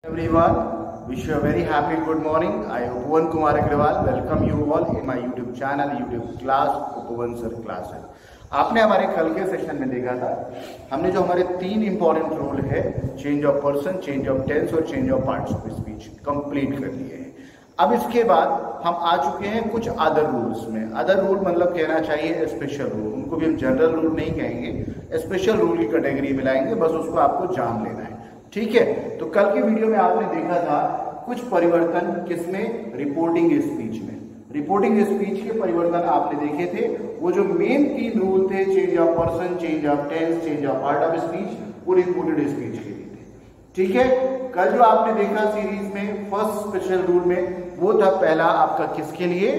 Everyone, wish you a very happy good morning. I Upavan Kumar Agrawal welcome you all in my YouTube channel, YouTube class Upavan Sir Classes. आपने हमारे कल के session में देखा था, हमने जो हमारे 3 इंपॉर्टेंट रूल है, change of person, change of tense और change of parts of speech complete कर लिए हैं। अब इसके बाद हम आ चुके हैं कुछ अदर रूल्स में। अदर रूल मतलब कहना चाहिए स्पेशल रूल, उनको भी हम जनरल रूल नहीं कहेंगे, स्पेशल रूल की कैटेगरी में लाएंगे, बस उसको आपको जान लेना है। ठीक है, तो कल की वीडियो में आपने देखा था कुछ परिवर्तन किसमें, रिपोर्टिंग स्पीच में। रिपोर्टिंग स्पीच के परिवर्तन आपने देखे थे, वो जो मेन 3 रूल थे, change of person, change of tense, change of part of speech, वो रिपोर्टेड स्पीच के लिए थे। ठीक है, कल जो आपने देखा सीरीज में फर्स्ट स्पेशल रूल में, वो था पहला आपका किसके लिए,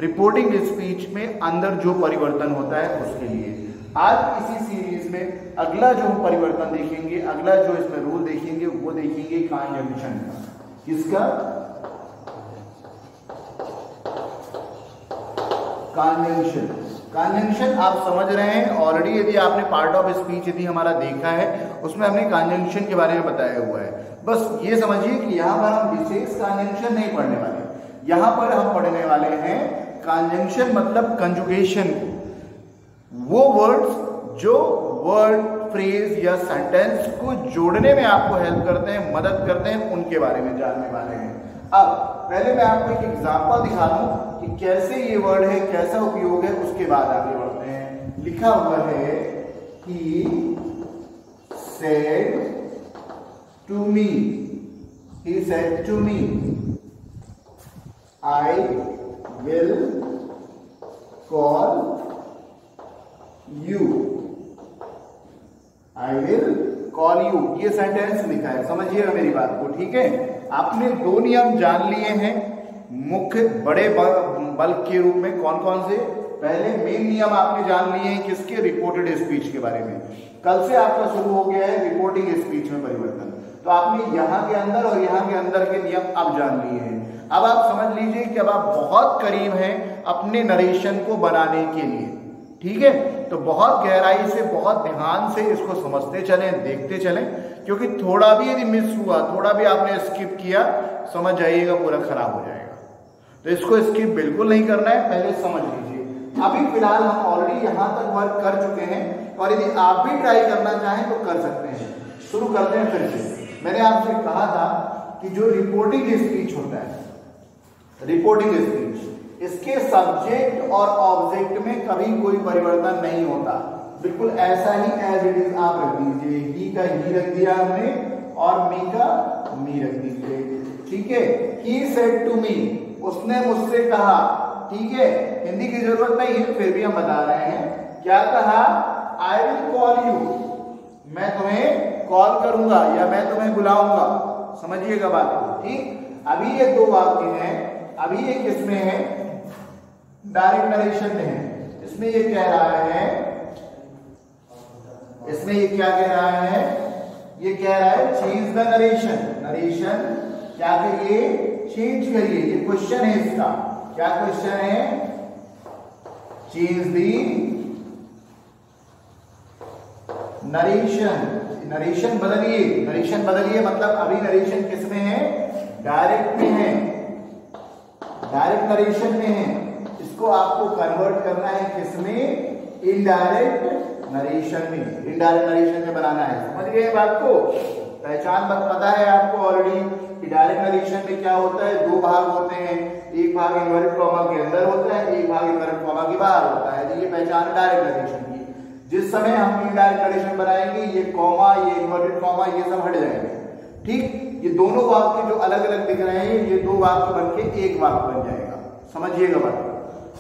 रिपोर्टिंग स्पीच में अंदर जो परिवर्तन होता है उसके लिए। आज इसी सीरीज में अगला जो हम परिवर्तन देखेंगे, अगला जो इसमें रूल देखेंगे, वो देखेंगे कॉन्जंक्शन का। किसका? कॉन्जंक्शन। कॉन्जंक्शन आप समझ रहे हैं ऑलरेडी, यदि आपने पार्ट ऑफ स्पीच यदि हमारा देखा है, उसमें हमने कॉन्जंक्शन के बारे में बताया हुआ है। बस ये समझिए कि यहाँ पर हम विशेष कॉन्जंक्शन नहीं पढ़ने वाले, यहाँ पर हम पढ़ने वाले हैं कॉन्जंक्शन मतलब कंजुगेशन, वो वर्ड्स जो वर्ड, फ्रेज या सेंटेंस को जोड़ने में आपको हेल्प करते हैं, मदद करते हैं, उनके बारे में जानने वाले हैं। अब पहले मैं आपको एक एग्जांपल दिखा दूं कि कैसे ये वर्ड है, कैसा उपयोग है, उसके बाद आगे बढ़ते हैं। लिखा हुआ है he said to me, he said to me, I will call you, I will call you, ये सेंटेंस लिखा है, समझिएगा मेरी बात को। ठीक है, आपने 2 नियम जान लिए हैं मुख्य बड़े बल्क के रूप में। कौन कौन से? पहले मेन नियम आपने जान लिए हैं किसके, रिपोर्टेड स्पीच के बारे में। कल से आपका शुरू हो गया है रिपोर्टिंग स्पीच में परिवर्तन, तो आपने यहाँ के अंदर और यहाँ के अंदर के नियम अब जान लिए हैं। अब आप समझ लीजिए कि अब आप बहुत करीब हैं अपने नरेशन को बनाने के लिए। ठीक है, तो बहुत गहराई से, बहुत ध्यान से इसको समझते चलें, देखते चलें, क्योंकि थोड़ा भी यदि मिस हुआ, थोड़ा भी आपने स्किप किया, समझ जाइएगा पूरा खराब हो जाएगा। तो इसको स्किप बिल्कुल नहीं करना है, पहले समझ लीजिए। अभी फिलहाल हम ऑलरेडी यहां तक वर्क कर चुके हैं, और यदि आप भी ट्राई करना चाहें तो कर सकते हैं। शुरू करते हैं फिर से। मैंने आपसे कहा था कि जो रिपोर्टिंग स्पीच होता है, रिपोर्टिंग स्पीच, इसके सब्जेक्ट और ऑब्जेक्ट में कभी कोई परिवर्तन नहीं होता, बिल्कुल ऐसा ही एज इट इज आप रख दीजिए। ही का ही रख दिया हमने और मी का मी रख दीजिए। ठीक है, he said to me, उसने मुझसे कहा। ठीक है, हिंदी की जरूरत नहीं है, फिर भी हम बता रहे हैं। क्या कहा? I will call you, मैं तुम्हें कॉल करूंगा या मैं तुम्हें बुलाऊंगा। समझिएगा बात को। ठीक, अभी ये 2 वाक्य हैं, अभी ये किसमें है, डायरेक्ट नरेशन में है। इसमें ये कह रहा है, इसमें ये क्या कह रहा है, ये कह रहा है चेंज द नरेशन। नरेशन क्या करिए, चेंज करिए। ये क्वेश्चन है इसका। क्या क्वेश्चन है? चेंज दी नरेशन, नरेशन बदलिए। नरेशन बदलिए मतलब अभी नरेशन किसमें है, डायरेक्ट में है, डायरेक्ट नरेशन में है। इसको आपको कन्वर्ट करना है किसमें, इनडायरेक्ट नरेशन में। इनडायरेक्ट नरेशन में बनाना है। समझ गए बात को? पहचान पता है आपको ऑलरेडी कि डायरेक्ट नरेशन में क्या होता है, 2 भाग होते हैं। एक भाग इन्वर्टेड कॉमा के अंदर होता है, एक भाग इन्वर्टेड कॉमा के बाहर होता है। तो ये पहचान है डायरेक्ट नरेशन की। जिस समय हम इनडायरेक्ट नरेशन बनाएंगे, ये कॉमा, ये इन्वर्टेड कॉमा, ये सब हट जाएंगे। ठीक, ये दोनों वाक्य जो अलग अलग दिख रहे हैं, ये 2 वाक्य बनके एक वाक्य बन जाएगा। समझिएगा बात।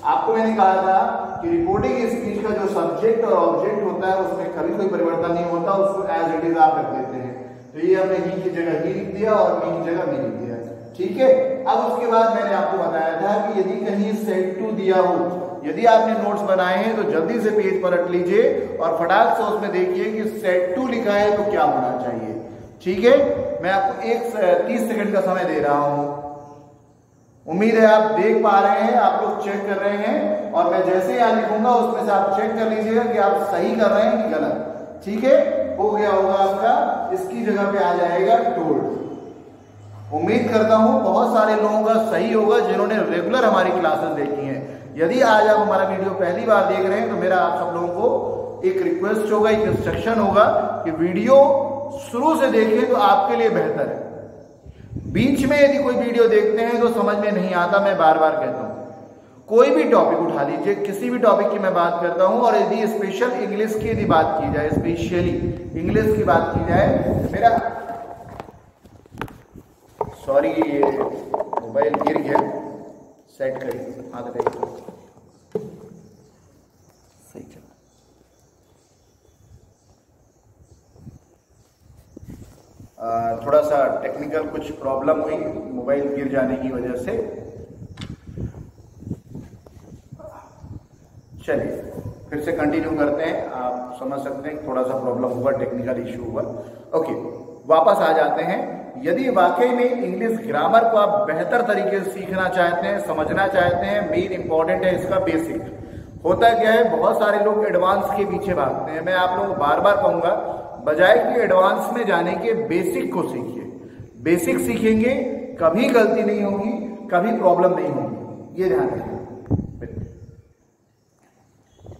आपको मैंने कहा था कि रिपोर्टिंग स्पीच का जो सब्जेक्ट और ऑब्जेक्ट होता है, उसमें कभी कोई परिवर्तन नहीं होता, उसको एज इट इज आप रख देते हैं। तो ये हमने ही की जगह ही लिख दिया और मी की जगह मी लिख दिया। ठीक है, अब उसके बाद मैंने आपको बताया था कि यदि कहीं सेड टू दिया हो, यदि आपने नोट्स बनाए हैं तो जल्दी से पेज पलट लीजिए और फटाक से उसमें देखिए कि सेड टू लिखा है तो क्या होना चाहिए। ठीक है, मैं आपको 30 सेकंड का समय दे रहा हूं। उम्मीद है आप देख पा रहे हैं, आप लोग चेक कर रहे हैं, और मैं जैसे यहां लिखूंगा उसमें से आप चेक कर लीजिएगा कि आप सही कर रहे हैं कि गलत। ठीक है, हो गया होगा आपका, इसकी जगह पे आ जाएगा टोल्ड। उम्मीद करता हूं बहुत सारे लोगों का सही होगा जिन्होंने रेगुलर हमारी क्लासेस देखी हैं। यदि आज आप हमारा वीडियो पहली बार देख रहे हैं तो मेरा आप सब लोगों को एक रिक्वेस्ट होगा, एक इंस्ट्रक्शन होगा कि वीडियो शुरू से देखें तो आपके लिए बेहतर है। बीच में यदि कोई वीडियो देखते हैं तो समझ में नहीं आता, मैं बार बार कहता हूं। कोई भी टॉपिक उठा लीजिए, किसी भी टॉपिक की मैं बात करता हूं, और यदि स्पेशल इंग्लिश की यदि बात की जाए, स्पेशली इंग्लिश की बात की जाए, मेरा सॉरी ये मोबाइल गिर गया, सेट करिए, हाथ करिए, सही चला। थोड़ा सा टेक्निकल कुछ प्रॉब्लम हुई मोबाइल गिर जाने की वजह से। चलिए फिर से कंटिन्यू करते हैं। आप समझ सकते हैं थोड़ा सा प्रॉब्लम हुआ, टेक्निकल इशू हुआ। ओके, वापस आ जाते हैं। यदि वाकई में इंग्लिश ग्रामर को आप बेहतर तरीके से सीखना चाहते हैं, समझना चाहते हैं, मेन इंपॉर्टेंट है इसका बेसिक। होता क्या है, बहुत सारे लोग एडवांस के पीछे भागते हैं। मैं आप लोगों को बार बार कहूंगा, बजाय कि एडवांस में जाने के बेसिक को सीखिए। बेसिक सीखेंगे कभी गलती नहीं होगी, कभी प्रॉब्लम नहीं होगी, ये ध्यान रखिए।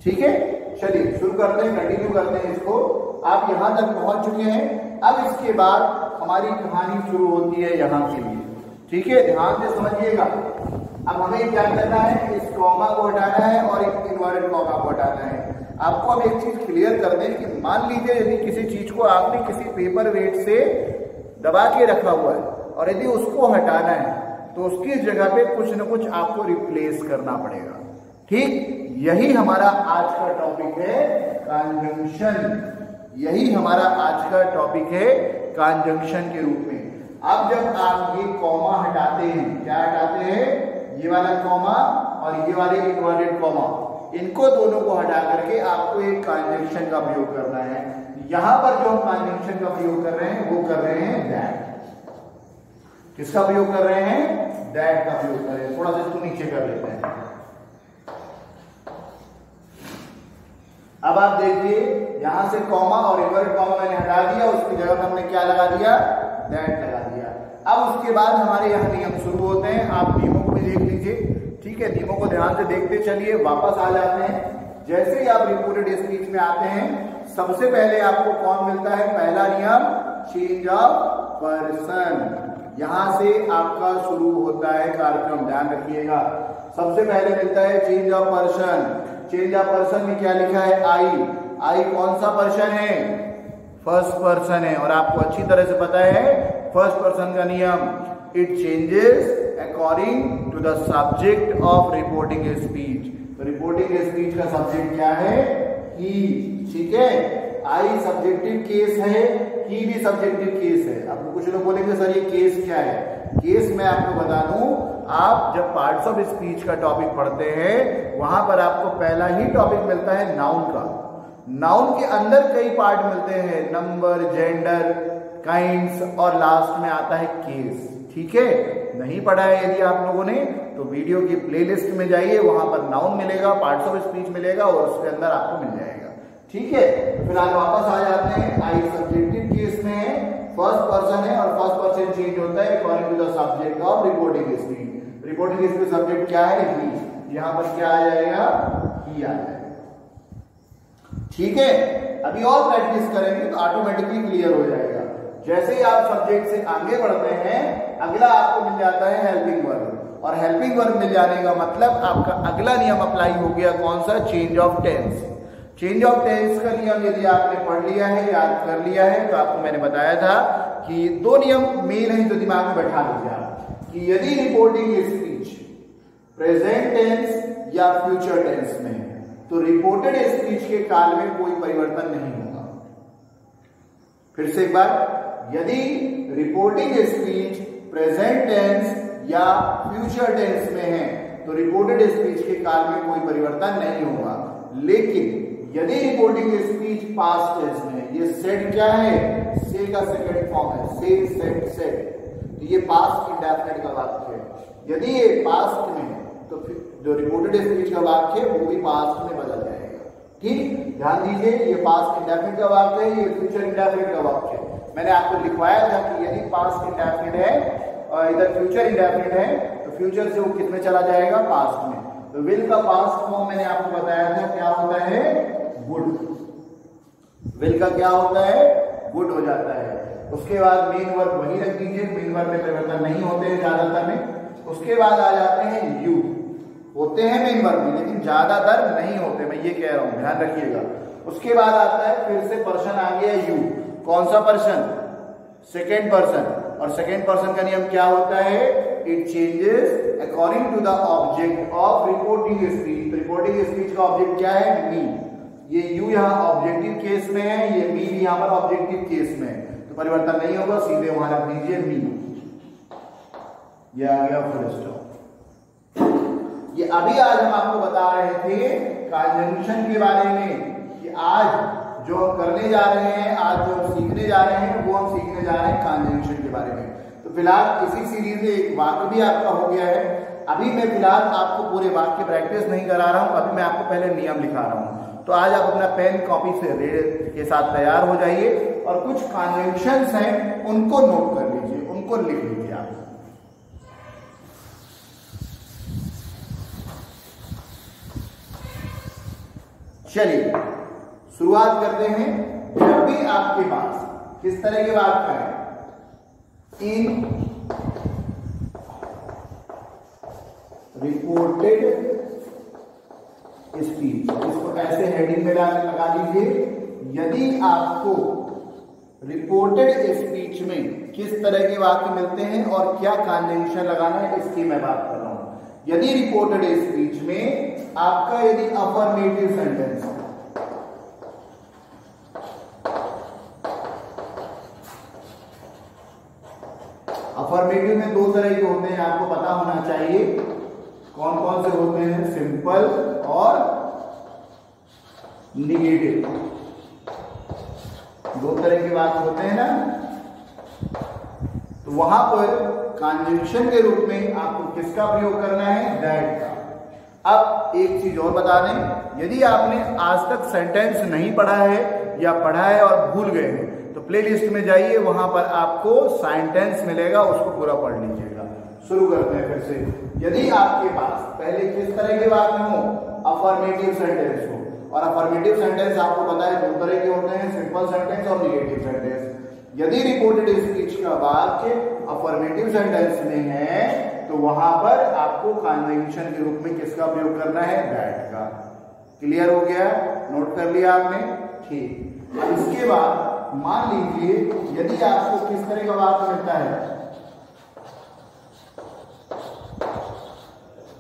ठीक है, चलिए शुरू करते हैं, कंटिन्यू करते हैं इसको। आप यहां तक पहुंच चुके हैं। अब इसके बाद हमारी कहानी शुरू होती है यहां के लिए। ठीक है, ध्यान से समझिएगा। अब हमें क्या करना है, इस कॉमा को हटाना है और एक इन्वर्टेड कॉमा को हटाना है। आपको अब एक चीज क्लियर कर दें कि मान लीजिए यदि किसी चीज को आपने किसी पेपर वेट से दबा के रखा हुआ है और यदि उसको हटाना है तो उसकी जगह पे कुछ न कुछ आपको रिप्लेस करना पड़ेगा। ठीक, यही हमारा आज का टॉपिक है, कंजंक्शन। यही हमारा आज का टॉपिक है, कंजंक्शन के रूप में। अब जब आप ये कॉमा हटाते हैं, क्या हटाते हैं, ये वाला कॉमा और ये वाले इन्वर्टेड कॉमा, इनको दोनों को हटा करके आपको एक कंजंक्शन का प्रयोग करना है। यहां पर जो हम कंजंक्शन का प्रयोग कर रहे हैं वो कर रहे हैं दैट। किसका प्रयोग कर रहे हैं, दैट का प्रयोग कर रहे हैं। थोड़ा सा इसको नीचे कर लेते हैं। अब आप देखिए, यहां से कॉमा और इन्वर्टेड कॉमा मैंने हटा दिया, उसकी जगह पर हमने क्या लगा दिया, दैट लगा दिया। अब उसके बाद हमारे यहाँ नियम शुरू होते हैं। आप नियमों को भी देख लीजिए। ठीक है, नियमों को ध्यान से देखते चलिए। वापस आ जाते हैं। जैसे ही आप रिपोर्टेड स्पीच में आते हैं, सबसे पहले आपको कौन मिलता है, पहला नियम, चेंज ऑफ पर्सन। यहां से आपका शुरू होता है कार्यक्रम, ध्यान रखिएगा। सबसे पहले मिलता है change of person. Change of person में क्या लिखा है, आई। आई कौन सा पर्सन है, फर्स्ट पर्सन है। और आपको अच्छी तरह से पता है फर्स्ट पर्सन का नियम, it changes according to the subject of reporting speech. तो रिपोर्टिंग स्पीच का सब्जेक्ट क्या है, ही। ठीक है, आई सब्जेक्टिव केस है, ही भी सब्जेक्टिव केस है। अब कुछ लोग बोलेंगे सर ये केस क्या है। केस मैं आपको बता दूं, आप जब पार्ट्स ऑफ स्पीच का टॉपिक पढ़ते हैं वहां पर आपको पहला ही टॉपिक मिलता है नाउन का। नाउन के अंदर कई पार्ट मिलते हैं, नंबर, जेंडर, काइंड्स, और लास्ट में आता है केस। ठीक है, नहीं पढ़ा है यदि आप लोगों ने तो वीडियो की प्लेलिस्ट में जाइए, वहां पर नाउन मिलेगा, पार्ट्स ऑफ स्पीच मिलेगा और उसके अंदर आपको मिल जाएगा। ठीक है, तो फिलहाल वापस आ जाते हैं। आई सब्जेक्टिव केस में है, फर्स्ट पर्सन है और फर्स्ट पर्सन चेंज होता है according to the subject of reporting speech. Reporting speech subject क्या है, ही। यहां पर क्या आ जाएगा, ही आ जाएगा। ठीक है, अभी और प्रैक्टिस करेंगे तो ऑटोमेटिकली क्लियर हो जाएगा। जैसे ही आप सब्जेक्ट से आगे बढ़ते हैं, अगला आपको मिल जाता है हेल्पिंग वर्ब। और हेल्पिंग वर्ब मिल जाने का मतलब आपका अगला नियम अप्लाई हो गया, कौन सा, change of tense. Change of tense का नियम यदि आपने पढ़ लिया है, याद कर लिया है, तो आपको मैंने बताया था कि दो नियम मेन है जो दिमाग में बैठा लीजिए आप, कि यदि रिपोर्टिंग स्पीच प्रेजेंट टेंस या फ्यूचर टेंस में है तो रिपोर्टेड स्पीच के काल में कोई परिवर्तन नहीं होगा। फिर से एक बार, यदि रिपोर्टिंग स्पीच प्रेजेंट टेंस या फ्यूचर टेंस में है तो रिपोर्टेड स्पीच के काल में कोई परिवर्तन नहीं होगा। लेकिन यदि रिपोर्टिंग स्पीच पास्ट टेंस में है, ये सेड क्या है, से का सेकंड फॉर्म है, से, सेड, सेड, तो ये पास्ट इंडेफिनिट का वाक्य है। यदि ये पास्ट में है तो फिर जो रिपोर्टेड स्पीच का वाक्य है वो भी पास्ट में बदल जाएगा। ठीक, ध्यान दीजिए, ये पास्ट इंडेफिनिट का वाक्य है, ये फ्यूचर इंडेफिनिट का वाक्य है। मैंने आपको लिखवाया था कि यदि पास्ट इंडेफिनिट है और इधर फ्यूचर इंडेफिनिट है तो फ्यूचर से वो किस में चला जाएगा, पास्ट में। तो विल का पास्ट फॉर्म मैंने आपको बताया था क्या होता है, वुड। विल का क्या होता है, वुड हो जाता है। उसके बाद मेन वर्ब वही रख दीजिए, मेन वर्ब में परिवर्तन नहीं होते हैं ज्यादातर में। उसके बाद आ जाते हैं यू, होते हैं मेन वर्ब में लेकिन ज्यादातर नहीं होते, मैं ये कह रहा हूं, ध्यान रखिएगा। उसके बाद आता है फिर से पर्सन आ गया यू, कौन सा पर्सन, सेकेंड पर्सन। और सेकेंड पर्सन का नियम क्या होता है, it changes according to the object of reporting speech. Reporting speech का ऑब्जेक्ट क्या है, मी। ये यू यहाँ ऑब्जेक्टिव केस में है, ये मी भी यहाँ पर ऑब्जेक्टिव केस में है, तो परिवर्तन नहीं होगा, सीधे वहां रख दीजिए मी। ये आ गया फुल स्टॉप। ये अभी आज हम आपको बता रहे थे कंजंक्शन के बारे में, कि आज जो हम करने जा रहे हैं, आज जो हम सीखने जा रहे हैं, वो हम सीखने जा रहे हैं कंजंक्शन के बारे में। तो फिलहाल इसी सीरीज में एक वाक्य भी आपका हो गया है। अभी मैं फिलहाल आपको पूरे वाक्य प्रैक्टिस नहीं करा रहा हूं, अभी मैं आपको पहले नियम लिखा रहा हूं। तो आज आप अपना पेन कॉपी से के साथ तैयार हो जाइए और कुछ कंजंक्शंस हैं उनको नोट कर लीजिए, उनको लिख लीजिए आप। चलिए शुरुआत करते हैं। जब भी आपके पास किस तरह की बात करें, इन रिपोर्टेड स्पीच, इसको ऐसे हेडिंग में लगा लीजिए। यदि आपको रिपोर्टेड स्पीच में किस तरह के वाक्य मिलते हैं और क्या कंजंक्शन लगाना है, इसकी मैं बात कर रहा हूं। यदि रिपोर्टेड स्पीच में आपका यदि अफर्मेटिव सेंटेंस, अफर्मेटिव में दो तरह के होते हैं, आपको पता होना चाहिए कौन कौन से होते हैं, सिंपल और निगेटिव, दो तरह की बात होते हैं ना। तो वहां पर कंजंक्शन के रूप में आपको किसका प्रयोग करना है, दैट का। अब एक चीज और बता दें, यदि आपने आज तक सेंटेंस नहीं पढ़ा है या पढ़ा है और भूल गए हैं तो प्लेलिस्ट में जाइए, वहां पर आपको सेंटेंस मिलेगा, उसको पूरा पढ़ लीजिएगा। शुरू करते हैं फिर से। यदि आपके पास पहले किस तरह के वाक्य हो, अफर्मेटिव सेंटेंस हो, और अफर्मेटिव सेंटेंस आपको पता है दो तरह के होते हैं, सिंपल सेंटेंस और निगेटिव सेंटेंस। यदि रिपोर्टेड स्पीच का वाक्य अफर्मेटिव सेंटेंस में है तो वहां पर आपको कंजंक्शन के रूप में किसका प्रयोग करना है, दैट का। क्लियर हो गया, नोट कर लिया आपने, ठीक। अब इसके बाद मान लीजिए यदि आपको किस तरह का वाक्य मिलता है,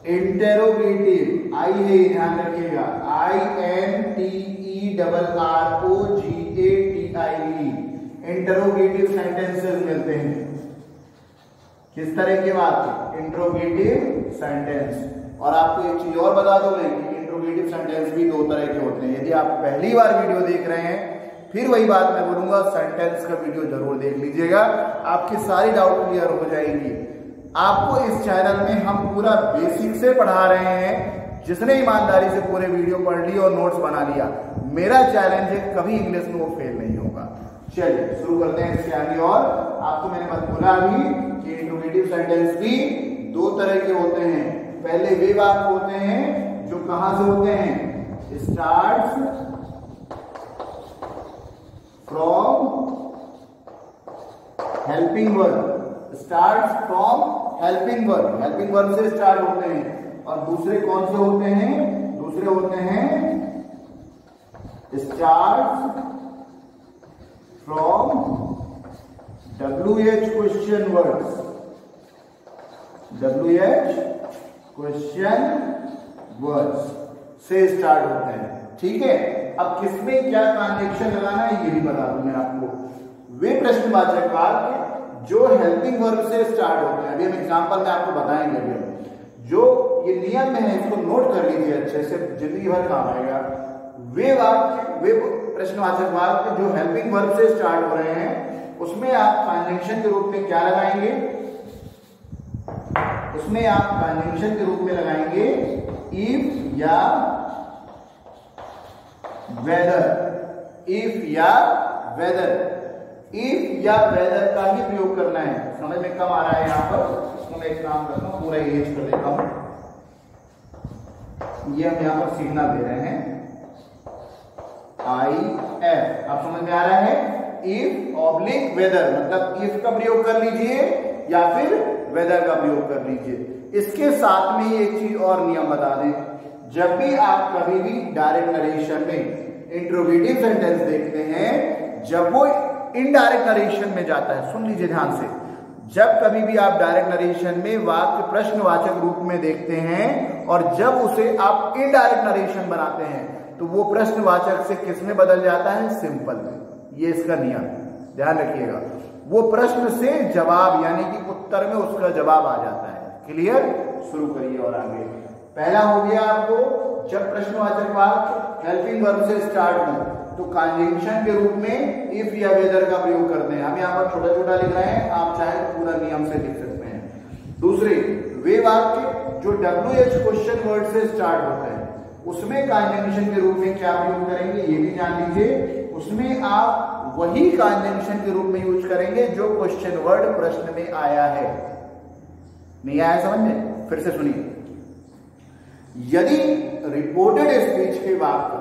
इंटेरोगेटिव, आई है, ध्यान रखिएगा, INTERROGATIV, इंटेरोगेटिव सेंटेंसेस मिलते हैं। किस तरह के वाक्य, इंट्रोगेटिव सेंटेंस। और आपको एक चीज और बता दूं कि इंट्रोगेटिव सेंटेंस भी दो तरह के होते हैं। यदि आप पहली बार वीडियो देख रहे हैं, फिर वही बात मैं बोलूंगा, सेंटेंस का वीडियो जरूर देख लीजिएगा, आपकी सारी डाउट क्लियर हो जाएगी। आपको इस चैनल में हम पूरा बेसिक से पढ़ा रहे हैं। जिसने ईमानदारी से पूरे वीडियो पढ़ लिए और नोट्स बना लिया, मेरा चैलेंज है कभी इंग्लिश में वो फेल नहीं होगा। चलिए शुरू करते हैं इसके आगे। और आपको मैंने बोला अभी कि इंट्रोगेटिव सेंटेंस भी दो तरह के होते हैं। पहले वे वाक्य होते हैं जो कहां से होते हैं, starts from helping verb, starts from helping verb, helping verb से स्टार्ट होते हैं। और दूसरे कौन से होते हैं, दूसरे होते हैं starts from WH question words, WH question words से स्टार्ट होते हैं, ठीक है। अब किसमें क्या कंजंक्शन लगाना है ये भी बता दूं मैं आपको। वे प्रश्नवाचक वाक्य जो हेल्पिंग वर्ब से स्टार्ट होते हैं, अभी हम एग्जांपल में आपको बताएंगे। अभी जो ये नियम है इसको नोट कर लीजिए अच्छे से, जिंदगी भर काम आएगा। वे वाक्य, वे प्रश्नवाचक वाक्य जो हेल्पिंग वर्ब से स्टार्ट हो रहे हैं, उसमें आप कंजंक्शन के रूप में क्या लगाएंगे, उसमें आप कंजंक्शन के रूप में लगाएंगे इफ या वेदर, इफ या वेदर, इफ या वेदर का ही प्रयोग करना है। समझ में कम आ रहा है यहाँ पर, इसको मैं एक काम करता हूँ, पूरा इरेज कर देता हूँ। ये हम यहाँ पर सिग्नल दे रहे हैं IF, आप समझ में आ रहा है। इफ ऑब्लिक वेदर, मतलब इफ का प्रयोग कर लीजिए या फिर वेदर का प्रयोग कर लीजिए। इसके साथ में ही एक चीज और नियम बता दें, जब भी आप कभी भी डायरेक्ट नरेशन में इंट्रोगेटिव सेंटेंस देखते हैं, जब वो इनडायरेक्ट नरेशन में जाता है, सुन लीजिए ध्यान से, जब कभी भी आप डायरेक्ट नरेशन में वाक्य प्रश्नवाचक रूप में देखते हैं और जब उसे आप इनडायरेक्ट नरेशन बनाते हैं तो वो प्रश्नवाचक से किस में बदल जाता है, सिंपल में। ये इसका नियम, ध्यान रखिएगा। वो प्रश्न से जवाब यानी कि उत्तर में उसका जवाब आ जाता है। क्लियर, शुरू करिए और आगे। पहला हो गया आपको, जब प्रश्नवाचक वाक्य हेल्पिंग वर्ब से स्टार्ट हो तो कंजंक्शन के रूप में इफ या वेदर का प्रयोग करते हैं। हम यहाँ पर छोटा छोटा लिख रहे हैं, आप चाहे तो पूरा नियम से लिख सकते हैं। दूसरे, वे वाक्य जो WH क्वेश्चन वर्ड से स्टार्ट होता है उसमें कंजंक्शन के रूप में क्या प्रयोग करेंगे, ये भी जान लीजिए। उसमें आप वही कंजंक्शन के रूप में यूज करेंगे जो क्वेश्चन वर्ड प्रश्न में आया है। नहीं आया समझ में? फिर से सुनिए। यदि रिपोर्टेड स्पीच के वाक्य,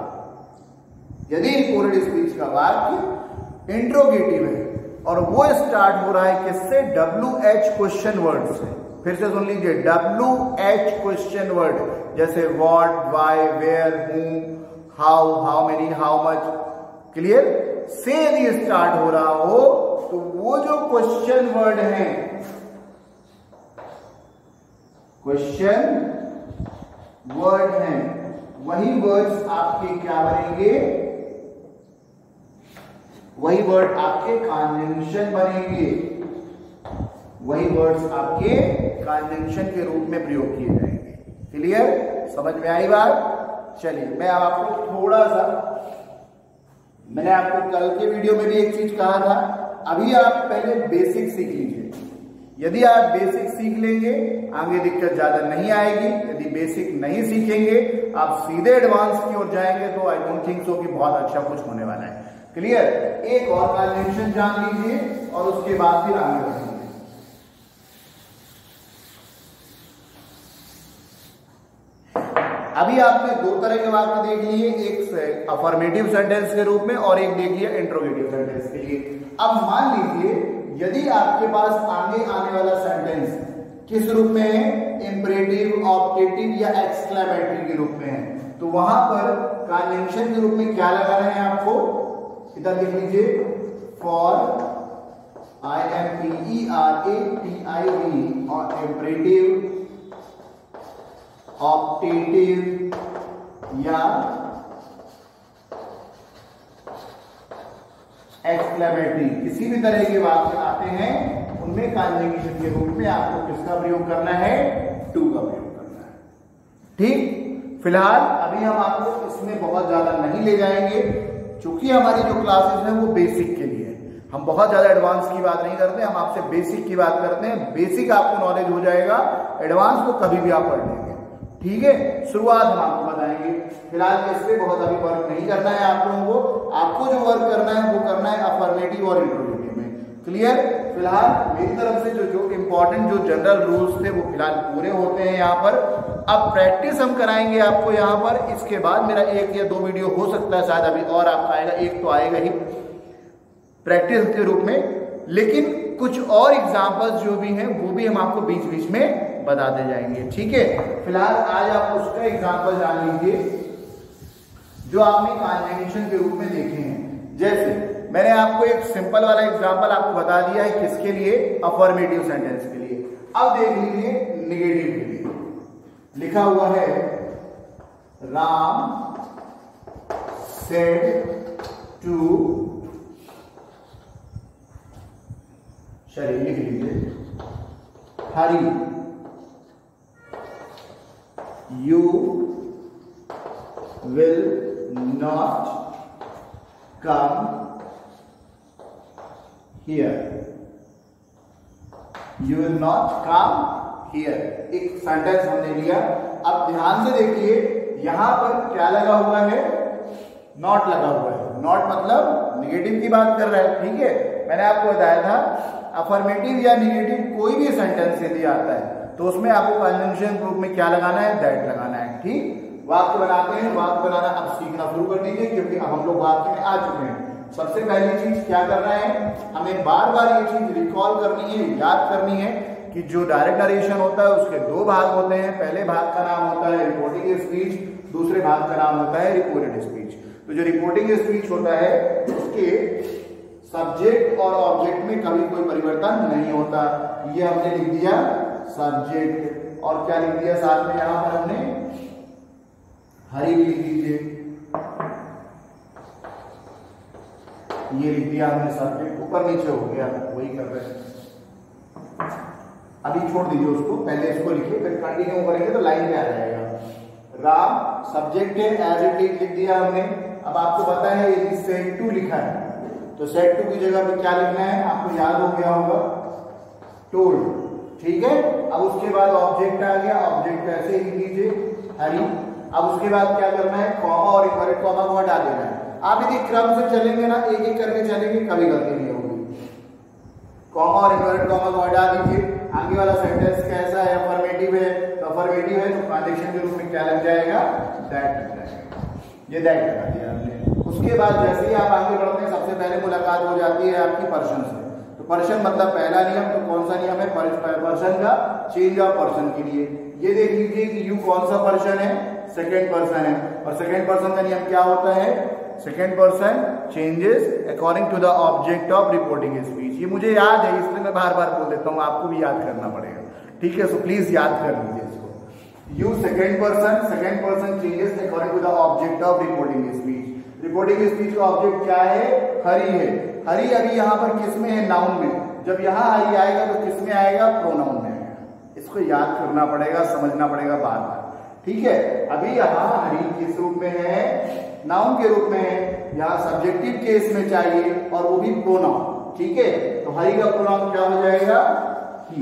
यदि रिपोर्टेड स्पीच का वाक्य इंट्रोगेटिव है और वो स्टार्ट हो रहा है किससे, WH क्वेश्चन वर्ड से। फिर से सुन लीजिए, WH क्वेश्चन वर्ड, जैसे what, why, where, whom, how, how many, how much. Clear, से यदि स्टार्ट हो रहा हो तो वो जो क्वेश्चन वर्ड है, क्वेश्चन वर्ड है, वही वर्ड्स आपके क्या बनेंगे, वही वर्ड आपके कंजंक्शन बनेंगे, वही वर्ड्स आपके कंजंक्शन के रूप में प्रयोग किए जाएंगे। क्लियर, समझ में आई बात? चलिए, मैं अब आपको थोड़ा सा, मैंने आपको कल के वीडियो में भी एक चीज कहा था, अभी आप पहले बेसिक सीख लीजिए। यदि आप बेसिक सीख लेंगे आगे दिक्कत ज्यादा नहीं आएगी। यदि बेसिक नहीं सीखेंगे, आप सीधे एडवांस की ओर जाएंगे तो आई डोंट थिंक सो कि बहुत अच्छा कुछ होने वाला है। क्लियर, एक और कंजंक्शन जान लीजिए और उसके बाद फिर आगे बढ़ेंगे। अभी आपने दो तरह के वाक्य देख लिए, एक अफर्मेटिव सेंटेंस के रूप में और एक देख लिया इंट्रोगेटिव सेंटेंस के लिए। अब मान लीजिए यदि आपके पास आगे आने वाला सेंटेंस किस रूप में है, इंपरेटिव, ऑप्टेटिव या एक्सक्लेमेटरी के रूप में है, तो वहां पर कंजंक्शन के रूप में क्या लगाना है आपको, इधर लिख लीजिए, फॉर, IMPERATIV, और इंपरेटिव, ऑप्टेटिव या एक्सक्लेमेटरी, किसी भी तरह के वाक्य आते हैं उनमें कंजंक्शन के रूप में आपको किसका प्रयोग करना है, टू का प्रयोग करना है। ठीक, फिलहाल अभी हम आपको इसमें बहुत ज्यादा नहीं ले जाएंगे, क्योंकि हमारी जो क्लासेस हैं वो बेसिक के लिए, हम बहुत ज्यादा एडवांस की बात नहीं करते, हम आपसे बेसिक की बात करते हैं। बेसिक आपको नॉलेज हो जाएगा, एडवांस को कभी भी आप पढ़ लेंगे। ठीक है, शुरुआत हम आपको बताएंगे। फिलहाल इस पे बहुत अभी वर्क नहीं करना है आप लोगों को। आपको जो वर्क करना है वो करना है अफर्मेटिव और इंट्रोगेटिव में। क्लियर, फिलहाल मेरी तरफ से जो इंपॉर्टेंट जो जनरल रूल्स थे वो फिलहाल पूरे होते हैं यहाँ पर। अब प्रैक्टिस हम कराएंगे आपको यहाँ पर। इसके बाद मेरा एक या दो वीडियो हो सकता है, शायद अभी और आपका आएगा, एक तो आएगा ही प्रैक्टिस के रूप में, लेकिन कुछ और एग्जाम्पल्स जो भी हैं वो भी हम आपको बीच बीच में बताते जाएंगे। ठीक है, फिलहाल आज आप उसका एग्जाम्पल जान लीजिए जो आपने कंजंक्शन के रूप में देखे हैं। जैसे मैंने आपको एक सिंपल वाला एग्जाम्पल आपको बता दिया है, किसके लिए, अफर्मेटिव सेंटेंस के लिए। अब देख लीजिए नेगेटिव के लिए, लिखा हुआ है राम सेड टू, चलिए लिख लीजिए, हरी, you will not come here, you will not come here। एक सेंटेंस हमने लिया। अब ध्यान से देखिए, यहां पर क्या लगा हुआ है, नॉट लगा हुआ है। नॉट मतलब नेगेटिव की बात कर रहा है। ठीक है, मैंने आपको बताया था अफर्मेटिव या निगेटिव कोई भी सेंटेंस यदि आता है तो उसमें आपको कंजंक्शन ग्रुप में क्या लगाना है, दैट लगाना है। ठीक, वाक्य बनाते हैं, वाक्य बनाना अब सीखना शुरू कर दीजिए क्योंकि अब हम लोग वाक्य में आ चुके हैं। सबसे पहली चीज क्या करना है, हमें बार बार ये चीज रिकॉल करनी है, याद करनी है कि जो डायरेक्ट नरेशन होता है उसके दो भाग होते हैं। पहले भाग का नाम होता है रिपोर्टिंग स्पीच, दूसरे भाग का नाम होता है रिपोर्टेड स्पीच। तो जो रिपोर्टिंग स्पीच होता है उसके सब्जेक्ट और ऑब्जेक्ट में कभी कोई परिवर्तन नहीं होता। ये हमने लिख दिया सब्जेक्ट, और क्या लिख दिया साथ में यहां पर हमने हरी भी लिख दीजिए, ये लिख दिया हमने सब्जेक्ट, ऊपर नीचे हो गया वही कर रहे हैं। अभी छोड़ दीजिए उसको, पहले इसको लिखिए फिर कंटिन्यू करेंगे तो लाइन पे आ जाएगा। राम सब्जेक्ट है, एज इट इज लिख दिया हमने। अब आपको पता है यदि सेट टू लिखा है तो सेट टू की जगह पे क्या लिखना है, आपको याद हो गया होगा, टोल्ड। ठीक है, अब उसके बाद ऑब्जेक्ट आ गया, ऑब्जेक्ट ऐसे ही लिख लीजिए हरी। अब उसके बाद क्या करना है, कॉमा और इनवर्टेड कॉमा को हटा देना है। आप यदि क्रम से चलेंगे ना, एक एक करके चलेंगे, कभी गलती नहीं होगी। कॉमा और इनवर्टेड कॉमा को हटा दीजिए। आगे वाला सेंटेंस कैसा है, अफर्मेटिव है, तो अफर्मेटिव है तो कंडीशन के रूप में क्या लग जाएगा, दैट लग जाएगा। ये दैट लगा दिया हमने। उसके बाद जैसे ही आप आगे बढ़ते हैं सबसे पहले मुलाकात हो जाती है आपकी पर्सन से। तो पर्सन मतलब पहला नियम, तो कौन सा नियम है, पर्सन का चेंज ऑफ पर्सन के लिए। ये देख लीजिए कि यू कौन सा पर्सन है, सेकेंड पर्सन है, और सेकेंड पर्सन का नियम क्या होता है, second person changes according to the object of reporting speech. ये मुझे याद है इसलिए मैं बार बार बोल देता हूँ, आपको भी याद करना पड़ेगा। ठीक है, सो प्लीज याद कर लीजिए इसको। You second person changes according to the object of reporting speech. Reporting speech का ऑब्जेक्ट क्या है, हरी है। हरी अभी यहाँ पर किस में है, नाउन में। जब यहाँ हरी आएगा तो किस में आएगा, प्रोनाउन में आएगा। इसको याद करना पड़ेगा, समझना पड़ेगा बार बार। ठीक है, अभी यहाँ हरी किस रूप में है, नाउन के रूप में है। यहाँ सब्जेक्टिव केस में चाहिए और वो भी प्रोनाउन। ठीक है, तो हरी का प्रोनाउन क्या हो जाएगा, ही।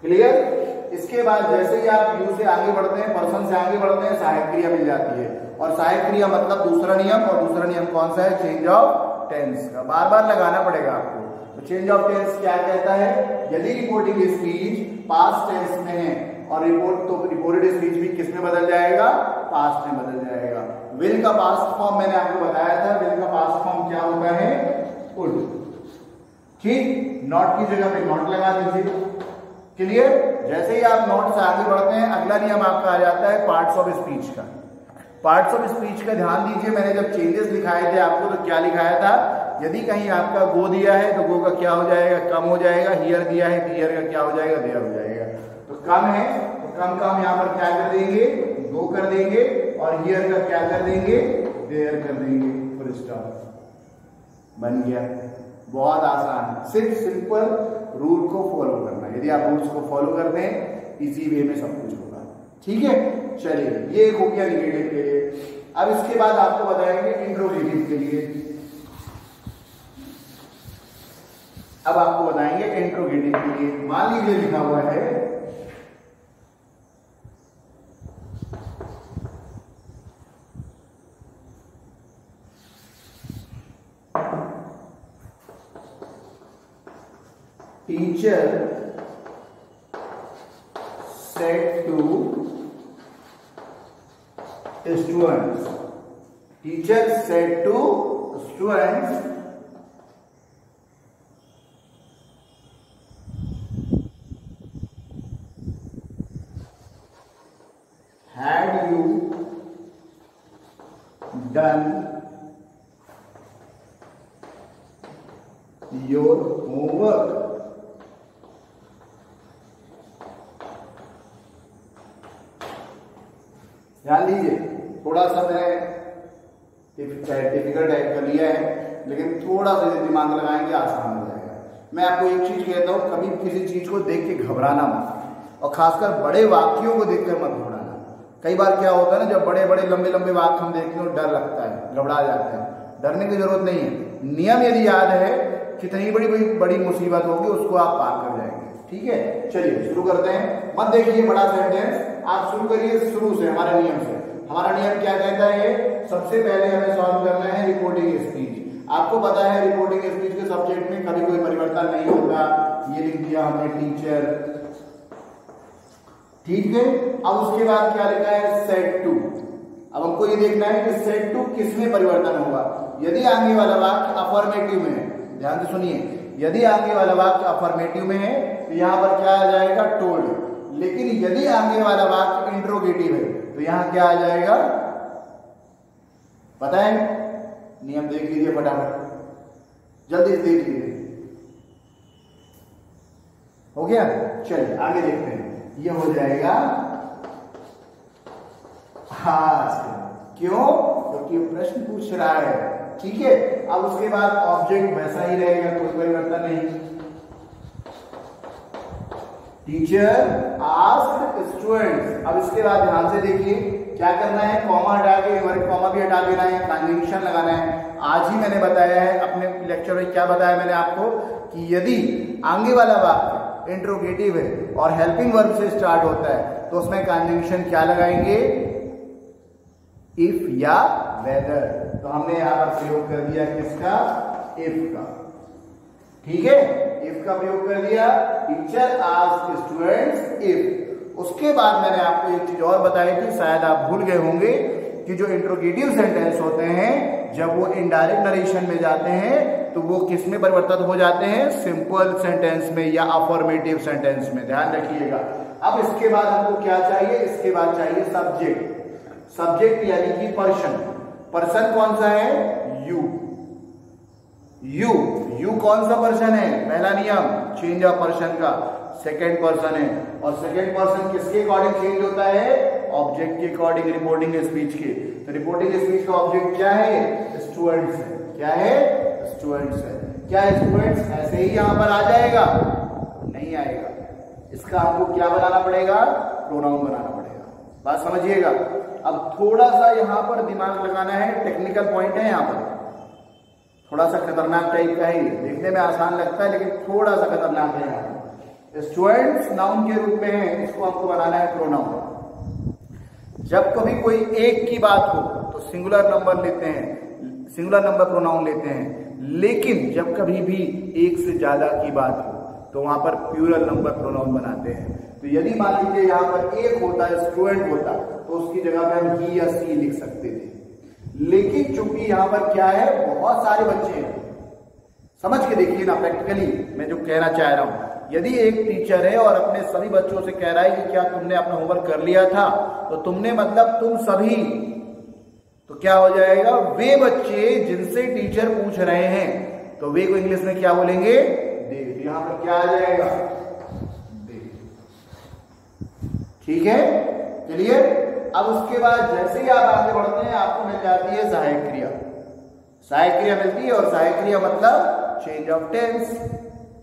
क्लियर। इसके बाद जैसे ही आप यू से आगे बढ़ते हैं, पर्सन से आगे बढ़ते हैं, सहायक क्रिया मिल जाती है। और सहायक क्रिया मतलब दूसरा नियम, और दूसरा नियम कौन सा है, चेंज ऑफ टेंस का। बार बार लगाना पड़ेगा आपको। तो चेंज ऑफ टेंस क्या कहता है, यदि रिपोर्टिंग स्पीच पास्ट टेंस में है और रिपोर्टेड स्पीच भी किस में बदल जाएगा, पास्ट में बदल जाएगा। विल का पास्ट फॉर्म मैंने आपको बताया था, विल का पास्ट फॉर्म क्या होता है, वुड। ठीक, नॉट की जगह पे नॉट लगा दीजिए। क्लियर। जैसे ही आप नॉट से आगे बढ़ते हैं, अगला नियम आपका आ जाता है पार्ट्स ऑफ स्पीच का। पार्ट्स ऑफ स्पीच का ध्यान दीजिए, मैंने जब चेंजेस लिखाए थे आपको तो क्या लिखाया था, यदि कहीं आपका गो दिया है तो गो का क्या हो जाएगा, कम हो जाएगा। हियर दिया है तो हियर का क्या हो जाएगा, देयर हो जाएगा। तो कम है तो कम का हम यहाँ पर क्या कर देंगे, गो कर देंगे, और हियर का क्या कर देंगे, देयर कर देंगे। फुल स्टॉप, बन गया। बहुत आसान, सिर्फ सिंपल रूल को फॉलो करना। यदि आप रूल्स को फॉलो करते हैं इसी वे में सब कुछ होगा। ठीक है, चलिए ये एक हो गया निगेटिव के लिए। अब इसके बाद आपको बताएंगे इंट्रोगेटिव के लिए। अब आपको बताएंगे इंट्रोगेटिव के लिए। मान लीजिए लिखा हुआ है teacher said to students. Teacher said to students, had you done your homework? ध्यान दीजिए, थोड़ा सा मैंने डिफिकल्ट टाइप कर लिया है, लेकिन थोड़ा सा दिमाग लगाएंगे आसान हो जाएगा। मैं आपको एक चीज कहता हूँ, कभी किसी चीज को देख के घबराना मत, और खासकर बड़े वाक्यों को देखकर मत घबराना। कई बार क्या होता है ना, जब बड़े बड़े लंबे लंबे वाक्य हम देखते हैं डर लगता है, घबरा जाते हैं। डरने की जरूरत नहीं है। नियम यदि याद है, कितनी बड़ी मुसीबत होगी उसको आप पार कर जाएंगे। ठीक है, चलिए शुरू करते हैं। मत देखिए बड़ा सेंटेंस, आप शुरू करिए शुरू से, हमारे नियम से। हमारा नियम क्या कहता है, सबसे पहले हमें सॉल्व करना है रिपोर्टिंग स्पीच। आपको पता है रिपोर्टिंग स्पीच के सब्जेक्ट में कभी कोई परिवर्तन नहीं होता, ये लिख दिया हमने टीचर, ठीक है। अब उसके बाद क्या लिखा है सेट टू। अब हमको ये देखना है कि सेट टू किसमें परिवर्तन होगा। यदि आगे वाला वाक्य अफर्मेटिव में है, ध्यान से सुनिए, यदि आगे वाला वाक्य अफर्मेटिव में है तो यहां पर क्या आ जाएगा टोल्ड। लेकिन यदि आगे वाला वाक्य इंट्रोगेटिव है तो यहां क्या आ जाएगा पता है, नियम देख लीजिए फटाफट, जल्दी से देख लीजिए। हो गया, चलिए आगे देखते हैं। ये हो जाएगा हाँ, क्यों? क्योंकि प्रश्न पूछ रहा है, ठीक है। अब उसके बाद ऑब्जेक्ट वैसा ही रहेगा, कोई परिवर्तन नहीं। Teacher asked students. अब इसके बाद ध्यान से देखिए क्या करना है, कॉमा हटा के इनवर्टेड कॉमा भी हटा देना है, कंजंक्शन लगाना है। आज ही मैंने बताया है अपने लेक्चर में, क्या बताया मैंने आपको कि यदि आगे वाला वाक्य इंट्रोगेटिव है और हेल्पिंग वर्ब से स्टार्ट होता है तो उसमें कंजंक्शन क्या लगाएंगे, इफ या वेदर। तो हमने यहां पर प्रयोग कर दिया किसका, इफ का, ठीक है, इफ का प्रयोग कर दिया। Teacher asked students if. उसके बाद मैंने आपको एक चीज और बताई थी, शायद आप भूल गए होंगे, कि जो इंट्रोगेटिव सेंटेंस होते हैं जब वो इनडायरेक्ट नरेशन में जाते हैं तो वो किस में परिवर्तित हो जाते हैं, सिंपल सेंटेंस में या अफर्मेटिव सेंटेंस में, ध्यान रखिएगा। अब इसके बाद हमको क्या चाहिए, इसके बाद चाहिए सब्जेक्ट। सब्जेक्ट यानी कि पर्सन। पर्सन कौन सा है, यू। यू कौन सा पर्सन है, पहला नियम चेंज ऑफ पर्सन का, सेकेंड पर्सन है। और सेकेंड पर्सन किसके अकॉर्डिंग चेंज होता है, ऑब्जेक्ट के अकॉर्डिंग, रिपोर्टिंग स्पीच के। तो रिपोर्टिंग स्पीच का ऑब्जेक्ट क्या है, स्टूडेंट्स है। क्या है, स्टूडेंट्स है। क्या स्टूडेंट्स ऐसे ही यहां पर आ जाएगा, नहीं आएगा, इसका हमको क्या बनाना पड़ेगा, प्रोनाउन बनाना पड़ेगा। बात समझिएगा। अब थोड़ा सा यहां पर दिमाग लगाना है, टेक्निकल पॉइंट है, यहां पर थोड़ा सा खतरनाक टाइप का है, देखने में आसान लगता है लेकिन थोड़ा सा खतरनाक है। यहाँ स्टूडेंट्स नाउन के रूप में है, इसको आपको बनाना है प्रोनाउन। जब कभी कोई एक की बात हो तो सिंगुलर नंबर लेते हैं, सिंगुलर नंबर प्रोनाउन लेते हैं। लेकिन जब कभी भी एक से ज्यादा की बात हो तो वहां पर प्लूरल नंबर प्रोनाउन बनाते हैं। तो यदि मान लीजिए यहाँ पर एक होता, स्टूडेंट होता, तो उसकी जगह पे हम ही या सी लिख सकते थे। लेकिन चूंकि यहां पर क्या है, बहुत सारे बच्चे हैं, समझ के देखिए ना प्रैक्टिकली मैं जो कहना चाह रहा हूं। यदि एक टीचर है और अपने सभी बच्चों से कह रहा है कि क्या तुमने अपना होमवर्क कर लिया था, तो तुमने मतलब तुम सभी, तो क्या हो जाएगा, वे बच्चे जिनसे टीचर पूछ रहे हैं, तो वे को इंग्लिश में क्या बोलेंगे, दे। यहां पर क्या आ जाएगा, दे, ठीक है, क्लियर। अब उसके बाद जैसे ही आप आगे बढ़ते हैं आपको मिल जाती है सहायक क्रिया। सहायक क्रिया मिलती है, और सहायक क्रिया मतलब change of tense.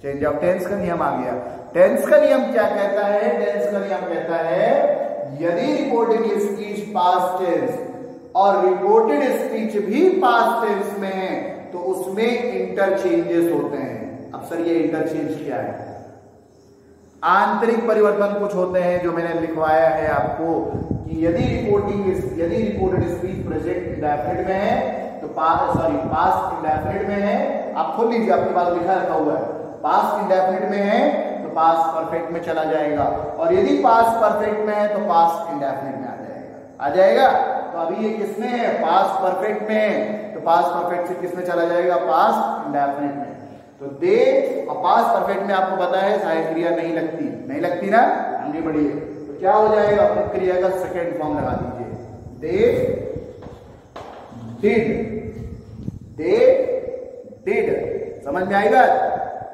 Change of tense का नियम आ गया। टेंस का नियम क्या कहता है, टेंस का नियम कहता है यदि रिपोर्टेड स्पीच पास्ट टेंस और रिपोर्टेड स्पीच भी पास्ट टेंस में है तो उसमें इंटरचेंजेस होते हैं। अब सर ये इंटरचेंज क्या है, आंतरिक परिवर्तन कुछ होते हैं जो मैंने लिखवाया है आपको कि यदि रिपोर्टेड स्पीच प्रेजेंट इंडेफिनिट में है तो पास्ट इंडेफिनिट में है, आप खोल लीजिए, आपके पास लिखा रखा हुआ है, पास्ट इंडेफिनिट में है तो पास्ट परफेक्ट में चला जाएगा, और यदि पास्ट परफेक्ट में है तो पास्ट इंडेफिनिट में आ जाएगा। तो अभी ये किसमें है, पास्ट परफेक्ट में है, तो पास्ट परफेक्ट से किसमें चला जाएगा, पास्ट इंडेफिनिट में। तो दे और पास्ट परफेक्ट में आपको पता है सहायक क्रिया नहीं लगती ना, आगे बढ़िए। तो क्या हो जाएगा, क्रिया का सेकेंड फॉर्म लगा दीजिए, दे डिड। समझ में आएगा,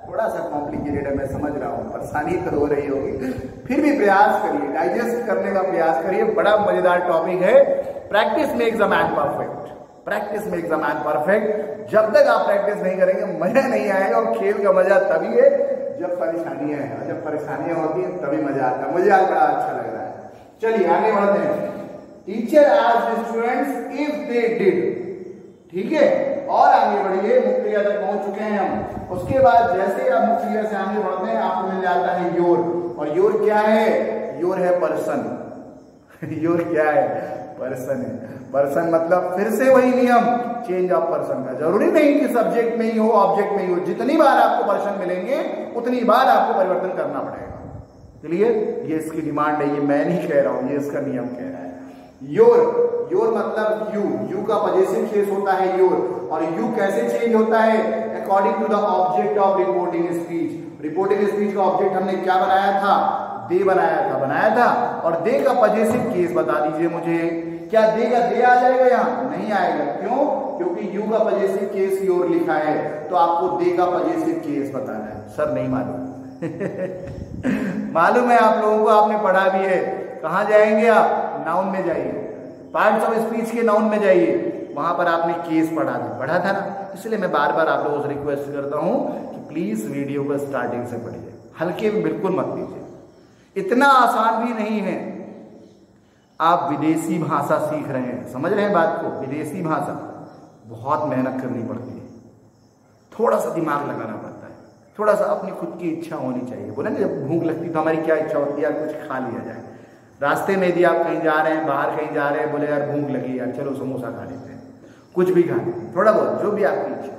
थोड़ा सा कॉम्प्लिकेटेड है मैं समझ रहा हूं, परेशानी तो हो रही होगी, फिर भी प्रयास करिए, डाइजेस्ट करने का प्रयास करिए। बड़ा मजेदार टॉपिक है, practice makes a man perfect, practice makes a man perfect. जब तक आप प्रैक्टिस नहीं करेंगे मजा नहीं आएगा, और खेल का मजा तभी है जब परेशानियां हैं, और जब परेशानियां होती हैं तभी मजा आता है। मुझे आज बड़ा अच्छा लग रहा है। चलिए आगे बढ़ते हैं। Teacher asked students if they did, ठीक है, और आगे बढ़िए, मुख्य क्रिया तक पहुंच चुके हैं हम। उसके बाद जैसे आप मुख्य क्रिया से आगे बढ़ते हैं आपको मिल जाता है योर, और योर क्या है, योर है पर्सन। योर क्या है? पर्सन है। पर्सन मतलब फिर से वही नियम, चेंज ऑफ पर्सन का। जरूरी नहीं कि सब्जेक्ट में ही हो, ऑब्जेक्ट में ही हो। जितनी बार आपको पर्सन मिलेंगे उतनी बार आपको परिवर्तन करना पड़ेगा। क्लियर? ये इसकी डिमांड है, ये मैं नहीं कह रहा हूं, ये इसका नियम कह रहा है। योर, योर मतलब यू, यू का पॉजेसिव केस होता है योर। और यू कैसे चेंज होता है? According to the object of reporting speech. Reporting speech का ऑब्जेक्ट हमने क्या बनाया था? दे बनाया था। और दे का पॉजेसिव केस बता दीजिए मुझे। क्या दे का दे आ जाएगा? यहां नहीं आएगा। क्यों? क्योंकि यू का पॉजेसिव केस योर लिखा है, तो आपको दे का पॉजेसिव केस बताना है। सर नहीं मालूम। मालूम है आप लोगों को, आपने पढ़ा भी है। कहां जाएंगे आप? नाउन में जाइए, पार्ट्स ऑफ स्पीच के नाउन में जाइए, वहां पर आपने केस पढ़ा था ना। इसलिए मैं बार बार आप लोगों से रिक्वेस्ट करता हूं कि प्लीज वीडियो को स्टार्टिंग से पढ़िए, हल्के में बिल्कुल मत लीजिए। इतना आसान भी नहीं है। आप विदेशी भाषा सीख रहे हैं, समझ रहे हैं बात को? विदेशी भाषा बहुत मेहनत करनी पड़ती है, थोड़ा सा दिमाग लगाना पड़ता है, थोड़ा सा अपनी खुद की इच्छा होनी चाहिए। बोले ना जब भूख लगती तो हमारी क्या इच्छा होती है? यार कुछ खा लिया जाए। रास्ते में यदि आप कहीं जा रहे हैं, बाहर कहीं जा रहे हैं, बोले यार भूख लगी यार, चलो समोसा खा लेते हैं, कुछ भी खा लेते हैं, थोड़ा बहुत जो भी आपकी इच्छा।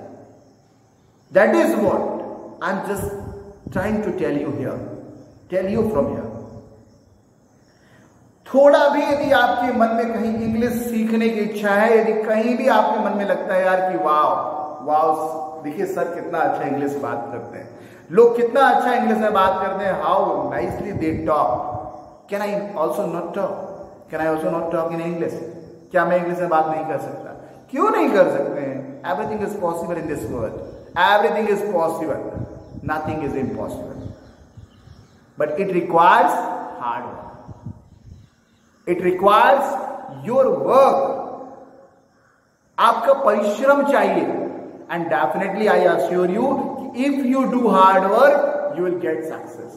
That is what I am just trying to tell you here, tell you from here. थोड़ा भी यदि आपके मन में कहीं इंग्लिश सीखने की इच्छा है, यदि कहीं भी आपके मन में लगता है यार कि वाव वाव, देखिए सर कितना अच्छा इंग्लिश बात करते हैं, लोग कितना अच्छा इंग्लिश में बात करते हैं, how nicely they talk, can I also not talk, can I also not talk in English? क्या मैं इंग्लिश में बात नहीं कर सकता? क्यों नहीं कर सकते हैं? Everything is possible in this world, everything is possible, nothing is impossible, but it requires hard work, it requires your work. आपका परिश्रम चाहिए। And definitely I assure you कि if you do hard work you will get success.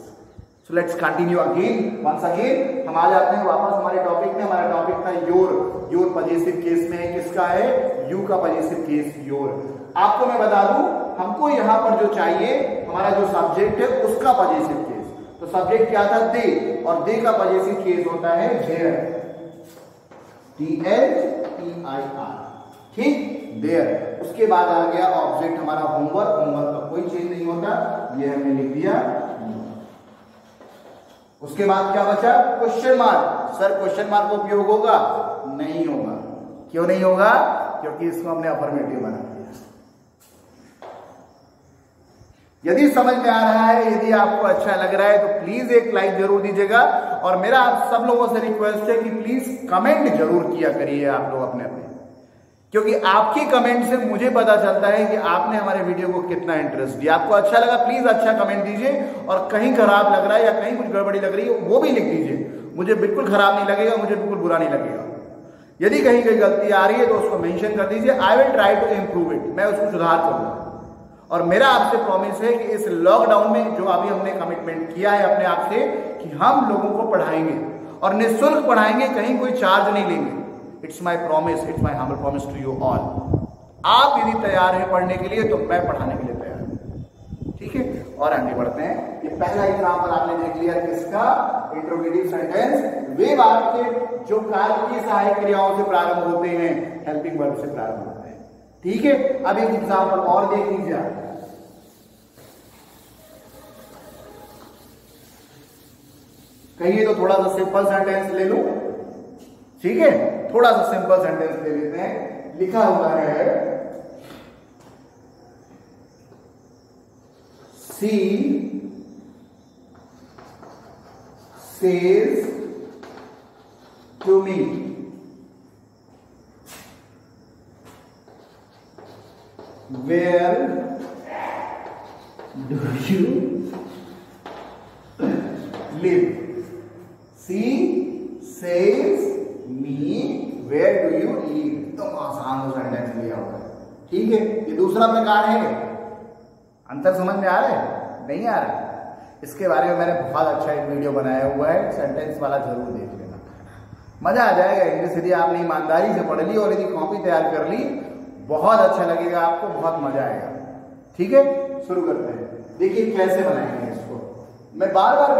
So let's continue again, once again हम आ जाते हैं वापस हमारे टॉपिक में। हमारा टॉपिक था योर। योर पॉजेसिव केस में है, किसका है? यू का पॉजेसिव केस योर। आपको मैं बता दूं, हमको यहां पर जो चाहिए, हमारा जो सब्जेक्ट है उसका पॉजेसिव केस। तो सब्जेक्ट क्या था? दे, और दे का पॉजेसिव केस होता है देयर, THEIR, ठीक, देयर। उसके बाद आ गया ऑब्जेक्ट हमारा होमवर्क। होमवर्क का कोई चेंज नहीं होता, ये हमने लिख दिया। उसके बाद क्या बचा? Question mark. Sir question mark का उपयोग होगा? नहीं होगा। क्यों नहीं होगा? क्योंकि इसको हमने अफर्मेटिव बना दिया। यदि समझ में आ रहा है, यदि आपको अच्छा लग रहा है तो प्लीज एक लाइक जरूर दीजिएगा। और मेरा आप सब लोगों से रिक्वेस्ट है कि प्लीज कमेंट जरूर किया करिए आप लोग अपने अपने, क्योंकि आपकी कमेंट से मुझे पता चलता है कि आपने हमारे वीडियो को कितना इंटरेस्ट दिया। आपको अच्छा लगा प्लीज अच्छा कमेंट दीजिए, और कहीं खराब लग रहा है या कहीं कुछ गड़बड़ी लग रही है वो भी लिख दीजिए। मुझे बिल्कुल खराब नहीं लगेगा, मुझे बिल्कुल बुरा नहीं लगेगा। यदि कहीं कोई गलती आ रही है तो उसको मेंशन कर दीजिए। I will try to improve it, मैं उसको सुधार करूंगा। और मेरा आपसे प्रॉमिस है कि इस लॉकडाउन में जो अभी हमने कमिटमेंट किया है अपने आप से कि हम लोगों को पढ़ाएंगे और निःशुल्क पढ़ाएंगे, कहीं कोई चार्ज नहीं लेंगे। It's my promise, it's my humble promise to you all. आप यदि तैयार हैं पढ़ने के लिए तो मैं पढ़ाने के लिए तैयार हूं, ठीक है? और आगे बढ़ते हैं। ये पहला एग्जाम्पल आपने देख लिया किसका? Interrogative sentence. वे वाक्य जो कार्य की सहायक क्रियाओं से प्रारंभ होते हैं, हेल्पिंग वर्ब से प्रारंभ होते हैं, ठीक है? अब एक एग्जाम्पल और देख लीजिए आप। कहिए तो थोड़ा सा सिंपल सेंटेंस ले लूं, ठीक है? थोड़ा सा सिंपल सेंटेंस ले लेते हैं। लिखा हुआ है she says to me, where do you live? She says me, where do you live. तो आसान सेंटेंस लिया हुआ है, ठीक है? ये दूसरा प्रकार है। अंतर समझ में आ रहा है? नहीं आ रहा है? इसके बारे में मैंने बहुत अच्छा एक वीडियो बनाया हुआ है, सेंटेंस वाला जरूर देख लेना, मजा आ जाएगा। इंग्लिश यदि आपने ईमानदारी से पढ़ ली और यदि कॉपी तैयार कर ली, बहुत अच्छा लगेगा आपको, बहुत मजा आएगा, ठीक है? शुरू करते हैं। देखिए कैसे बनाएंगे इसको। मैं बार बार